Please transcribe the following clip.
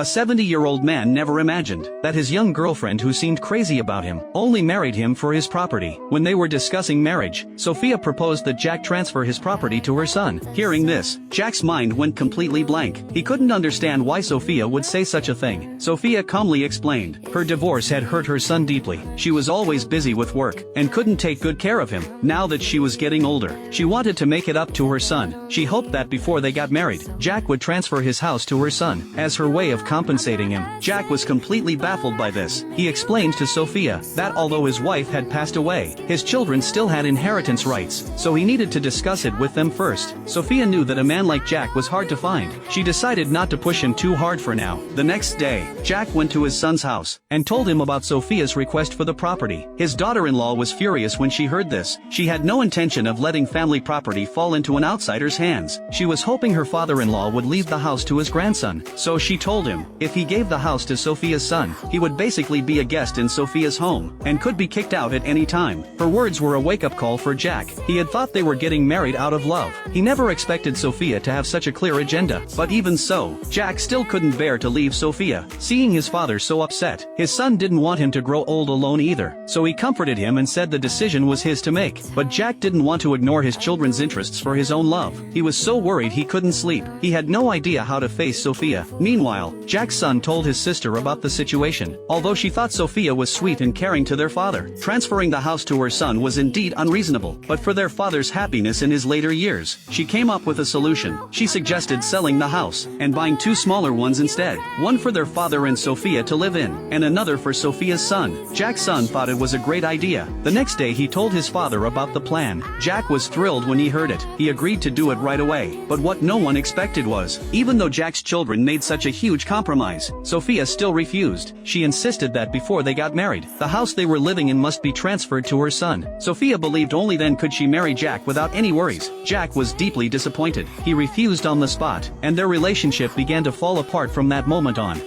A 70-year-old man never imagined that his young girlfriend, who seemed crazy about him, only married him for his property. When they were discussing marriage, Sophia proposed that Jack transfer his property to her son. Hearing this, Jack's mind went completely blank. He couldn't understand why Sophia would say such a thing. Sophia calmly explained. Her divorce had hurt her son deeply. She was always busy with work and couldn't take good care of him. Now that she was getting older, she wanted to make it up to her son. She hoped that before they got married, Jack would transfer his house to her son as her way of compensating him. Jack was completely baffled by this. He explained to Sophia that although his wife had passed away, his children still had inheritance rights, so he needed to discuss it with them first. Sophia knew that a man like Jack was hard to find. She decided not to push him too hard for now. The next day, Jack went to his son's house and told him about Sophia's request for the property. His daughter-in-law was furious when she heard this. She had no intention of letting family property fall into an outsider's hands. She was hoping her father-in-law would leave the house to his grandson, so she told him if he gave the house to Sophia's son, he would basically be a guest in Sophia's home and could be kicked out at any time. Her words were a wake-up call for Jack. He had thought they were getting married out of love. He never expected Sophia to have such a clear agenda, but even so, Jack still couldn't bear to leave Sophia. Seeing his father so upset, his son didn't want him to grow old alone either, so he comforted him and said the decision was his to make. But Jack didn't want to ignore his children's interests for his own love. He was so worried he couldn't sleep. He had no idea how to face Sophia. Meanwhile, Jack's son told his sister about the situation. Although she thought Sophia was sweet and caring to their father, transferring the house to her son was indeed unreasonable. But for their father's happiness in his later years, she came up with a solution. She suggested selling the house and buying two smaller ones instead, one for their father and Sophia to live in, and another for Sophia's son. Jack's son thought it was a great idea. The next day he told his father about the plan. Jack was thrilled when he heard it. He agreed to do it right away. But what no one expected was, even though Jack's children made such a huge compromise, Sophia still refused. She insisted that before they got married, the house they were living in must be transferred to her son. Sophia believed only then could she marry Jack without any worries. Jack was deeply disappointed. He refused on the spot, and their relationship began to fall apart from that moment on.